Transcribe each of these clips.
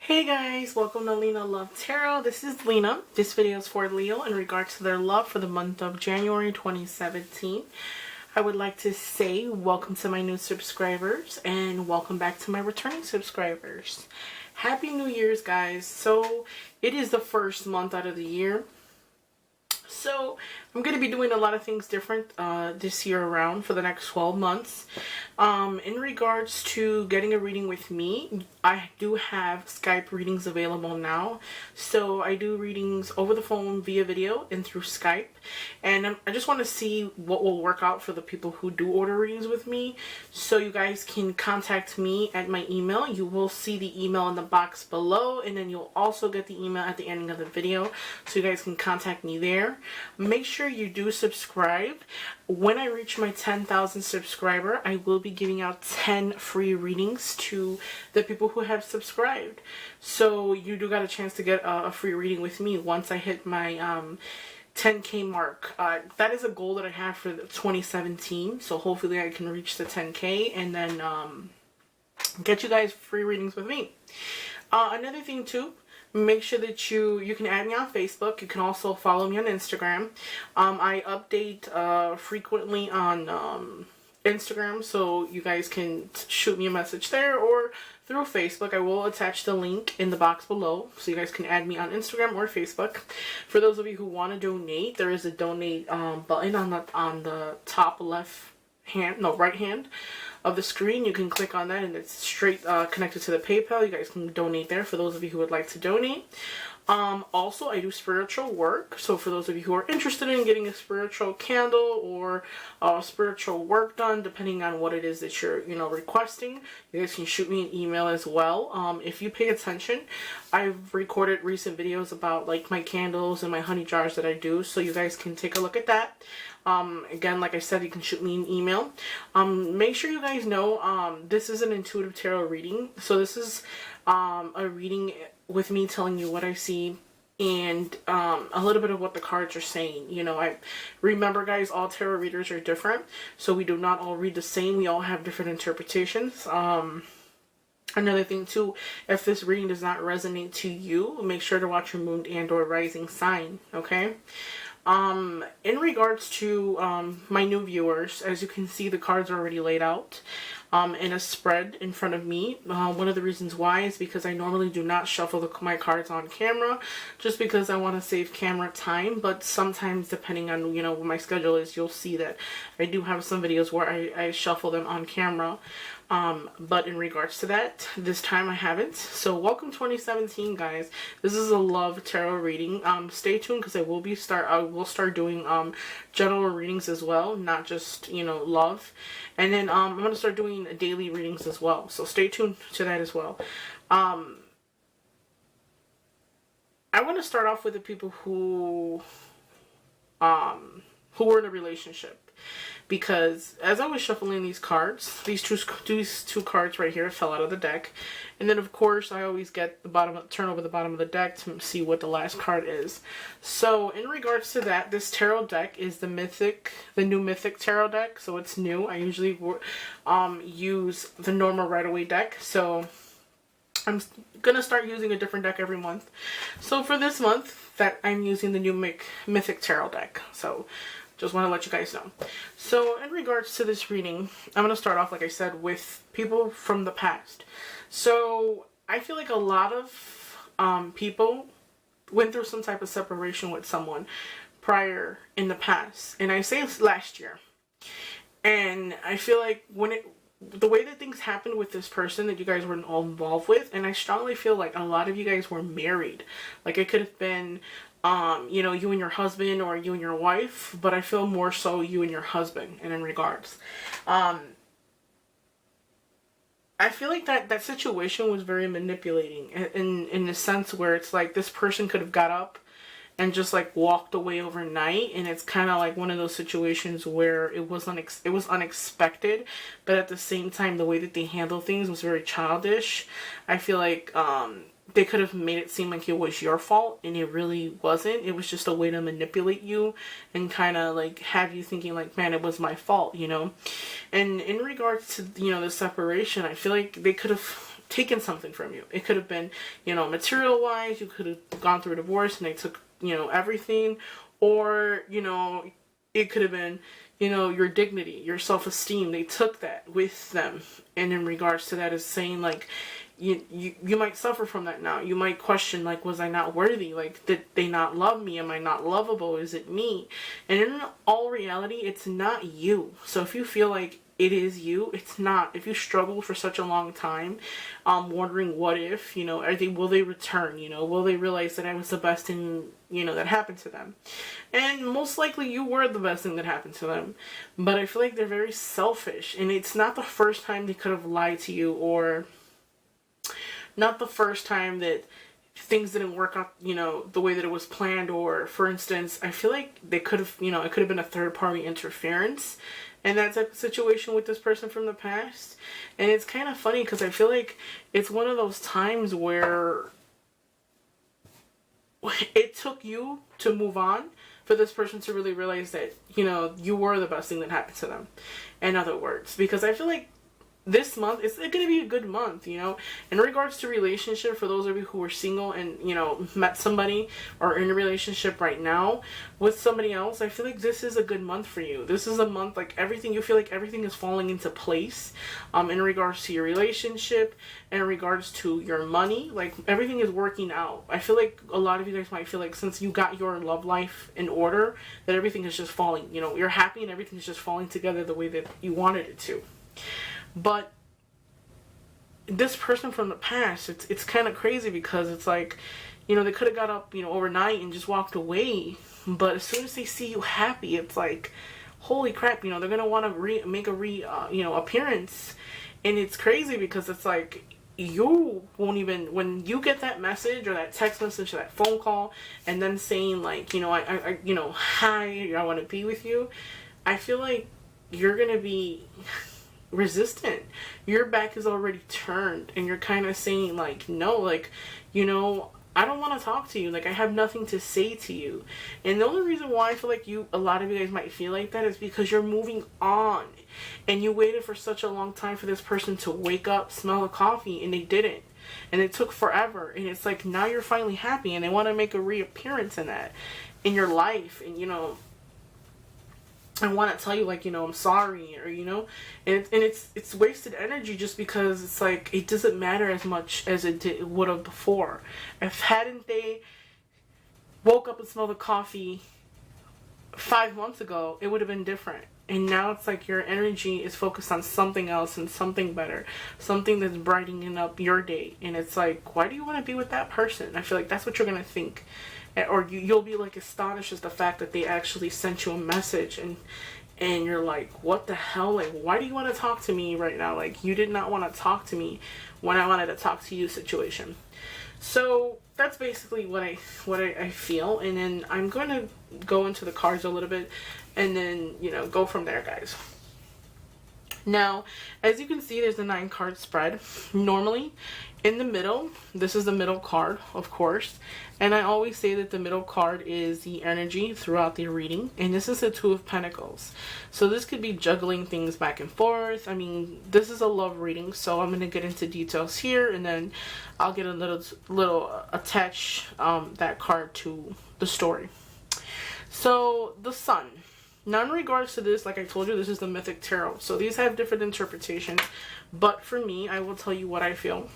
Hey guys, welcome to Lena Love Tarot. This is Lena. This video is for Leo in regards to their love for the month of January 2017. I would like to say welcome to my new subscribers and welcome back to my returning subscribers. Happy New Year's, guys. So it is the first month out of the year. So I'm going to be doing a lot of things different this year around for the next 12 months. In regards to getting a reading with me, I do have Skype readings available now. So I do readings over the phone via video and through Skype. And I just want to see what will work out for the people who do order readings with me. So you guys can contact me at my email. You will see the email in the box below, and then you'll also get the email at the ending of the video. So you guys can contact me there. Make sure you do subscribe. When I reach my 10,000 subscriber, I will be giving out 10 free readings to the people who have subscribed. So you do got a chance to get a free reading with me once I hit my 10K mark. That is a goal that I have for 2017. So hopefully I can reach the 10K and then get you guys free readings with me. Another thing too, make sure that you can add me on Facebook. You can also follow me on Instagram. I update frequently on Instagram, so you guys can shoot me a message there or through Facebook. I will attach the link in the box below, so you guys can add me on Instagram or Facebook. For those of you who want to donate, there is a donate button on the top right hand of the screen. You can click on that and it's straight connected to the PayPal. You guys can donate there for those of you who would like to donate. Also, I do spiritual work. So for those of you who are interested in getting a spiritual candle or spiritual work done, depending on what it is that you're, requesting, you guys can shoot me an email as well. If you pay attention, I've recorded recent videos about like my candles and my honey jars that I do. So you guys can take a look at that. Again, like I said, you can shoot me an email. Make sure you guys know this is an intuitive tarot reading. So this is a reading with me telling you what I see and a little bit of what the cards are saying. I remember, guys, all tarot readers are different, so we do not all read the same. We all have different interpretations. Another thing too, if this reading does not resonate to you, make sure to watch your moon and or rising sign, okay? In regards to my new viewers, as you can see, the cards are already laid out in a spread in front of me. One of the reasons why is because I normally do not shuffle my cards on camera, just because I want to save camera time. But sometimes, depending on what my schedule is, you'll see that I do have some videos where I shuffle them on camera. But in regards to that, this time I haven't. So welcome 2017, guys. This is a love tarot reading. Stay tuned because I will start doing general readings as well, not just love. And then I'm gonna start doing daily readings as well. So stay tuned to that as well. I want to start off with the people who were in a relationship. Because as I was shuffling these cards, these two cards right here fell out of the deck. And then of course I always get turn over the bottom of the deck to see what the last card is. So in regards to that, this tarot deck is the new Mythic tarot deck. So it's new. I usually use the normal Rider-Waite deck. So I'm gonna start using a different deck every month. So for this month, that I'm using the new Mythic tarot deck. So just want to let you guys know. So in regards to this reading, I'm going to start off, like I said, with people from the past. So I feel like a lot of people went through some type of separation with someone prior in the past. And I say last year. And I feel like the way that things happened with this person that you guys were all involved with, and I strongly feel like a lot of you guys were married. Like it could have been you and your husband or you and your wife, but I feel more so you and your husband. And in regards, I feel like that situation was very manipulating in the sense where it's like this person could have got up and just like walked away overnight, and it's kind of like one of those situations where it was unexpected, but at the same time the way that they handle things was very childish. I feel like they could have made it seem like it was your fault, and it really wasn't. It was just a way to manipulate you and kind of like have you thinking like, man, it was my fault, And in regards to, the separation, I feel like they could have taken something from you. It could have been, material wise, you could have gone through a divorce and they took, everything. Or, it could have been, your dignity, your self-esteem. They took that with them. And in regards to that is saying, like, you might suffer from that now. You might question, like, was I not worthy? Like, did they not love me? Am I not lovable? Is it me? And in all reality, it's not you. So if you feel like it is you, it's not. If you struggle for such a long time, wondering what if, will they return? Will they realize that I was the best thing, that happened to them? And most likely you were the best thing that happened to them. But I feel like they're very selfish, and it's not the first time they could have lied to you, or not the first time that things didn't work out, the way that it was planned. Or, for instance, I feel like they could have, it could have been a third-party interference in that type of situation with this person from the past. And it's kind of funny because I feel like it's one of those times where it took you to move on for this person to really realize that, you were the best thing that happened to them. In other words, because I feel like this month, it's going to be a good month, in regards to relationship. For those of you who are single and, met somebody or in a relationship right now with somebody else, I feel like this is a good month for you. This is a month, like, you feel like everything is falling into place, in regards to your relationship, in regards to your money, like, everything is working out. I feel like a lot of you guys might feel like since you got your love life in order, that everything is just falling, you're happy and everything is just falling together the way that you wanted it to. But this person from the past, it's kind of crazy because it's like, they could have got up, overnight and just walked away. But as soon as they see you happy, it's like, holy crap, they're going to want to make a appearance. And it's crazy because it's like, you won't even, when you get that message or that text message or that phone call and then saying, like, I hi, I want to be with you, I feel like you're going to be resistant. Your back is already turned and you're kind of saying, like, no, like, I don't want to talk to you. Like, I have nothing to say to you. And the only reason why I feel like a lot of you guys might feel like that is because you're moving on and you waited for such a long time for this person to wake up, smell the coffee, and they didn't. And it took forever. And it's like, now you're finally happy and they want to make a reappearance in in your life. And, I want to tell you, like, I'm sorry, or, and it's wasted energy just because it's like, it doesn't matter as much as it would have before. If hadn't they woke up and smelled the coffee 5 months ago, it would have been different. And now it's like your energy is focused on something else and something better, something that's brightening up your day. And it's like, why do you want to be with that person? I feel like that's what you're going to think. Or you'll be like astonished at the fact that they actually sent you a message and you're like, what the hell? Like, why do you want to talk to me right now? Like, you did not want to talk to me when I wanted to talk to you situation. So that's basically what I feel. And then I'm going to go into the cards a little bit and then, go from there, guys. Now, as you can see, there's a 9-card spread. Normally, in the middle, this is the middle card, of course. And I always say that the middle card is the energy throughout the reading. And this is the 2 of Pentacles. So this could be juggling things back and forth. I mean, this is a love reading, so I'm going to get into details here. And then I'll get a little attach that card to the story. So, the Sun. Now, in regards to this, like I told you, this is the Mythic Tarot. So these have different interpretations. But for me, I will tell you what I feel.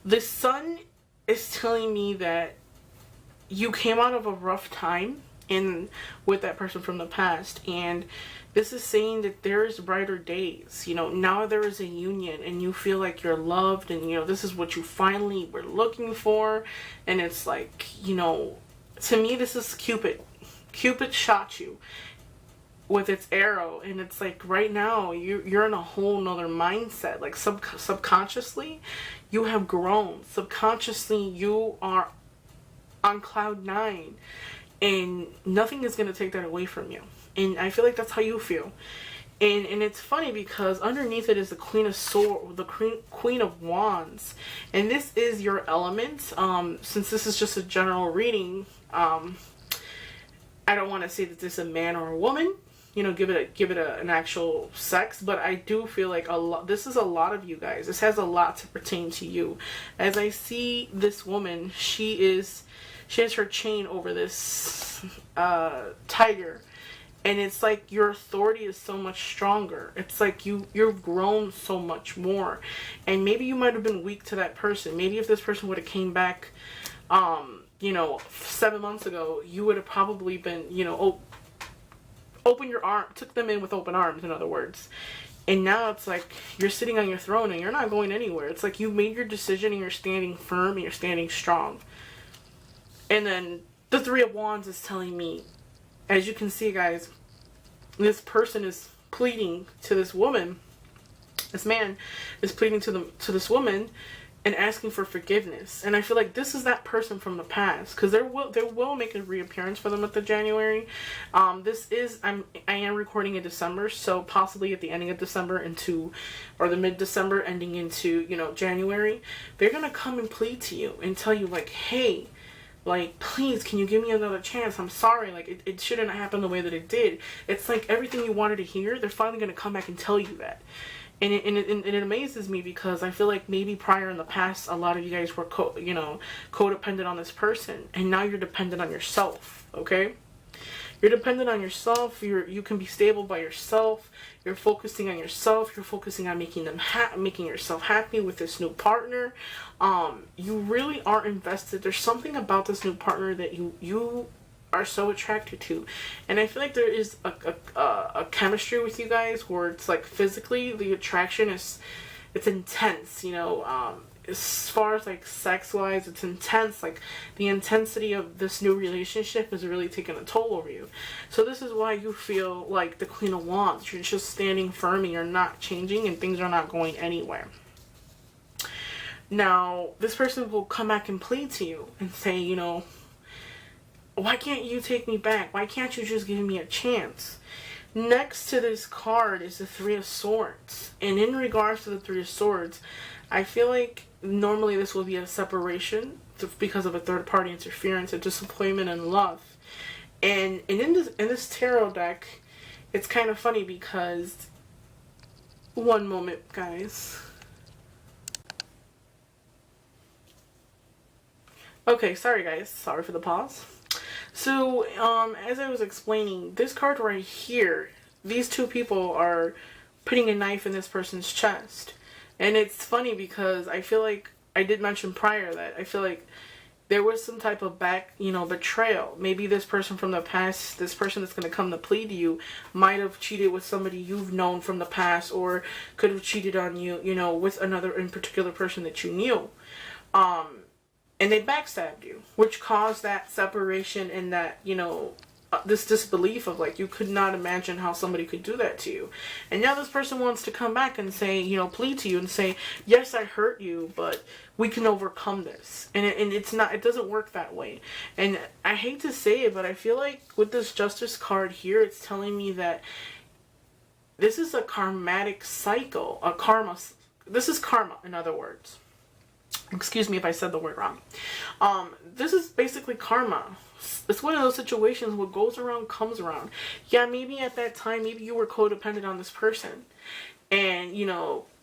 The Sun is telling me that you came out of a rough time with that person from the past. And this is saying that there's brighter days. Now there is a union and you feel like you're loved. And, this is what you finally were looking for. And it's like, to me, this is Cupid. Cupid shot you with its arrow, and it's like right now you're in a whole nother mindset. Like subconsciously you have grown. Subconsciously you are on cloud 9, and nothing is going to take that away from you. And I feel like that's how you feel. And it's funny because underneath it is the Queen of Swords, the Queen of Wands, and this is your element. Since this is just a general reading, I don't want to say that this is a man or a woman, give it an actual sex, but I do feel like this is a lot of you guys. This has a lot to pertain to you. As I see this woman, she has her chain over this tiger, and it's like your authority is so much stronger. It's like you've grown so much more, and maybe you might have been weak to that person. Maybe if this person would have came back 7 months ago, you would have probably been, open your arm, took them in with open arms, in other words. And now it's like you're sitting on your throne and you're not going anywhere. It's like you made your decision and you're standing firm and you're standing strong. And then the Three of Wands is telling me, as you can see, guys, this person is pleading to this woman. This man is pleading to this woman and asking for forgiveness. And I feel like this is that person from the past, because they will make a reappearance for them at the January. I am recording in December, so possibly at the ending of December or the mid-December ending into, January, they're going to come and plead to you and tell you like, hey, like, please, can you give me another chance? I'm sorry, like, it shouldn't have happened the way that it did. It's like everything you wanted to hear, they're finally going to come back and tell you that. And it amazes me, because I feel like maybe prior in the past, a lot of you guys were codependent on this person, and now you're dependent on yourself, okay? You're dependent on yourself. You can be stable by yourself. You're focusing on yourself. You're focusing on making yourself happy with this new partner. You really are invested. There's something about this new partner that you are so attracted to, and I feel like there is a chemistry with you guys where it's like physically the attraction it's intense, as far as like sex wise, it's intense. Like the intensity of this new relationship is really taking a toll over you. So this is why you feel like the Queen of Wands. You're just standing firm and you're not changing, and things are not going anywhere. Now this person will come back and plead to you and say, why can't you take me back? Why can't you just give me a chance? Next to this card is the Three of Swords. And in regards to the Three of Swords, I feel like normally this will be a separation because of a third party interference, a disappointment in love. And in this tarot deck, it's kind of funny because, one moment, guys. Okay, sorry guys, sorry for the pause. So, as I was explaining, this card right here, these two people are putting a knife in this person's chest. And it's funny because I feel like, I did mention prior that I feel like there was some type of betrayal. Maybe this person from the past, this person that's going to come to plead to you, might have cheated with somebody you've known from the past, or could have cheated on you, with another in particular person that you knew. And they backstabbed you, which caused that separation and that, this disbelief of like, you could not imagine how somebody could do that to you. And now this person wants to come back and say, plead to you and say, yes, I hurt you, but we can overcome this. And it doesn't work that way. And I hate to say it, but I feel like with this Justice card here, it's telling me that this is a karmatic cycle, this is karma, in other words. Excuse me if I said the word wrong. This is basically karma. It's one of those situations, what goes around comes around. Yeah, maybe at that time, maybe you were codependent on this person. And,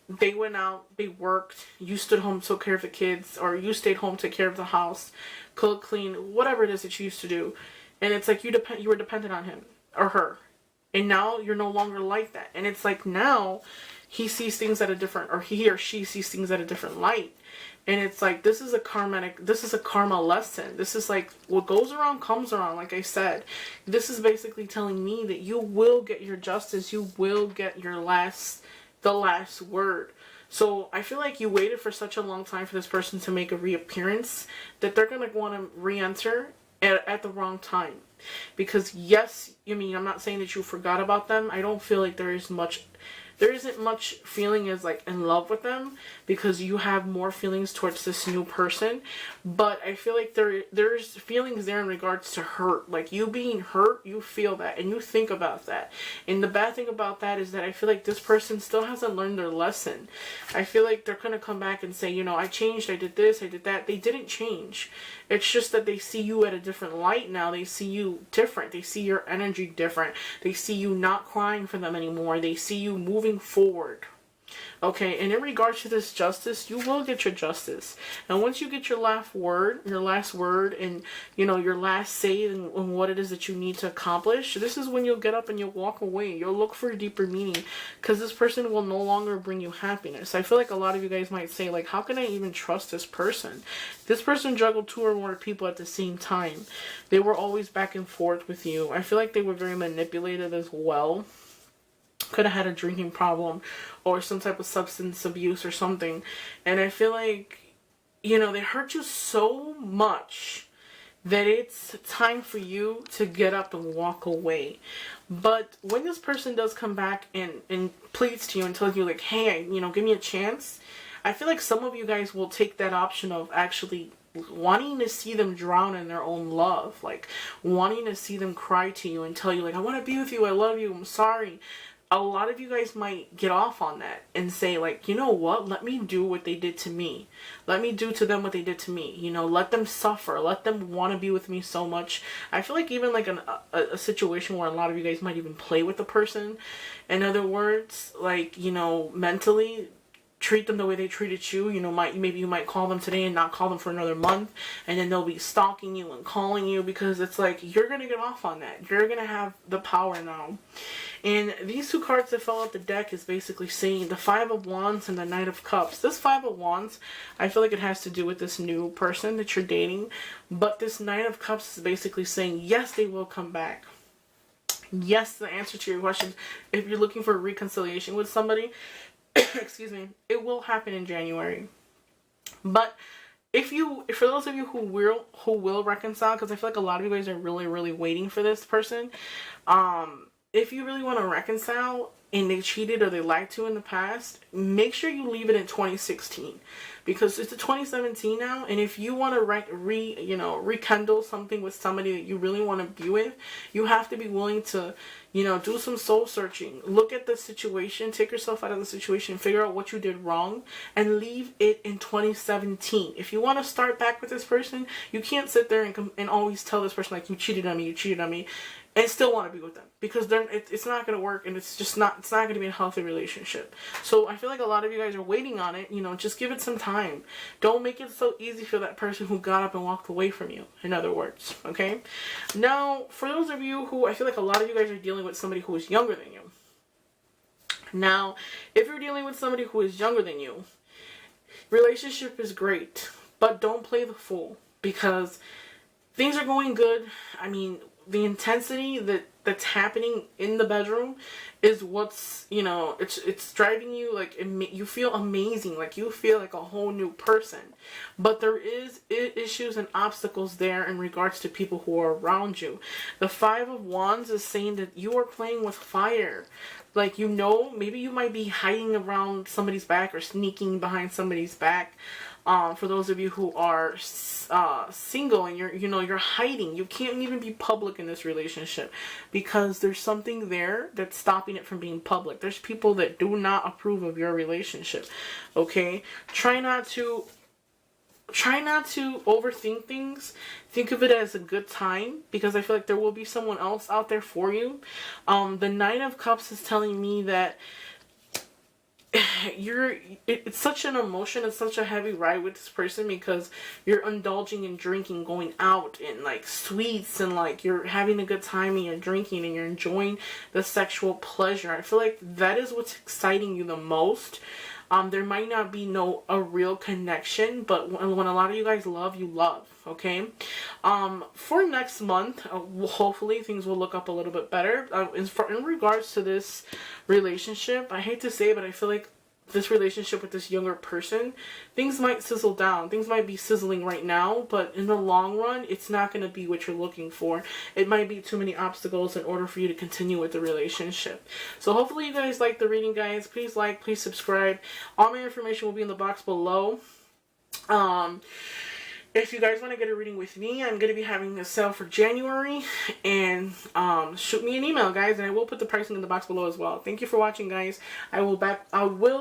they went out, they worked, you stood home, took care of the kids, or you stayed home, took care of the house, cook, clean, whatever it is that you used to do. And it's like you were dependent on him or her. And now you're no longer like that. And it's like now he sees things at a different, or he or she sees things at a different light. And it's like, this is a karma lesson. This is like, what goes around comes around, like I said. This is basically telling me that you will get your justice. You will get the last word. So I feel like you waited for such a long time for this person to make a reappearance that they're going to want to re-enter at the wrong time. Because yes, I'm not saying that you forgot about them. I don't feel like there is much there isn't much feeling as like in love with them, because you have more feelings towards this new person. But I feel like there's feelings there in regards to hurt. Like, you being hurt, you feel that and you think about that. And the bad thing about that is that I feel like this person still hasn't learned their lesson. I feel like they're gonna come back and say, you know, I changed, I did this, I did that. They didn't change. It's just that they see you at a different light now. They see you different. They see your energy different. They see you not crying for them anymore. They see you moving forward. Okay, and in regards to this justice, you will get your justice. And once you get your last word, and, you know, your last say and what it is that you need to accomplish, this is when you'll get up and you'll walk away. You'll look for a deeper meaning, because this person will no longer bring you happiness. I feel like a lot of you guys might say, like, how can I even trust this person? This person juggled 2 or more people at the same time. They were always back and forth with you. I feel like they were very manipulative as well. Could have had a drinking problem or some type of substance abuse or something. And I feel like, you know, they hurt you so much that it's time for you to get up and walk away. But when this person does come back and pleads to you and tells you, like, hey, you know, give me a chance, I feel like some of you guys will take that option of actually wanting to see them drown in their own love. Like, wanting to see them cry to you and tell you, like, I want to be with you, I love you, I'm sorry. A lot of you guys might get off on that and say, like, you know what, let me do what they did to me. Let me do to them what they did to me. You know, let them suffer. Let them want to be with me so much. I feel like even like a situation where a lot of you guys might even play with the person. In other words, like, you know, mentally treat them the way they treated you. You know, maybe you might call them today and not call them for another month, and then they'll be stalking you and calling you, because it's like, you're gonna get off on that. You're gonna have the power now. And these 2 cards that fell out the deck is basically saying the 5 of Wands and the Knight of Cups. This 5 of Wands, I feel like it has to do with this new person that you're dating. But this Knight of Cups is basically saying, yes, they will come back. Yes, the answer to your question, if you're looking for a reconciliation with somebody, excuse me, it will happen in January. But for those of you who will reconcile, because I feel like a lot of you guys are really, really waiting for this person, if you really want to reconcile and they cheated or they lied to in the past, make sure you leave it in 2016, because it's 2017 now. And if you want to rekindle something with somebody that you really want to be with, you have to be willing to, you know, do some soul searching. Look at the situation, take yourself out of the situation, figure out what you did wrong, and leave it in 2017. If you want to start back with this person, you can't sit there and always tell this person, like, you cheated on me, and still want to be with them, because it's not going to work, and it's not going to be a healthy relationship. So I feel like a lot of you guys are waiting on it. You know, just give it some time. Don't make it so easy for that person who got up and walked away from you, in other words, okay? Now, for those of you who, I feel like a lot of you guys are dealing with somebody who is younger than you. Now, if you're dealing with somebody who is younger than you, relationship is great, but don't play the fool, because things are going good. I mean, the intensity that's happening in the bedroom is what's, you know, it's driving you, like, you feel amazing, like you feel like a whole new person. But there is issues and obstacles there in regards to people who are around you. The 5 of Wands is saying that you are playing with fire. Like, you know, maybe you might be hiding around somebody's back or sneaking behind somebody's back. For those of you who are single and you're hiding, you can't even be public in this relationship, because there's something there that's stopping it from being public. There's people that do not approve of your relationship. Okay, try not to overthink things. Think of it as a good time, because I feel like there will be someone else out there for you. The Knight of Cups is telling me that it's such an emotion, it's such a heavy ride with this person, because you're indulging in drinking, going out, and like sweets, and like you're having a good time and you're drinking and you're enjoying the sexual pleasure. I feel like that is what's exciting you the most. There might not be a real connection, but when a lot of you guys love, you love, okay? For next month, hopefully things will look up a little bit better. In regards to this relationship, I hate to say it, but I feel like this relationship with this younger person, things might sizzle down. Things might be sizzling right now, but in the long run, it's not going to be what you're looking for. It might be too many obstacles in order for you to continue with the relationship. So hopefully you guys like the reading, guys. Please like, please subscribe. All my information will be in the box below. If you guys want to get a reading with me, I'm going to be having a sale for January, and shoot me an email, guys, and I will put the pricing in the box below as well. Thank you for watching, guys. I will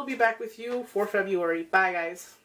be back with you for February. Bye, guys.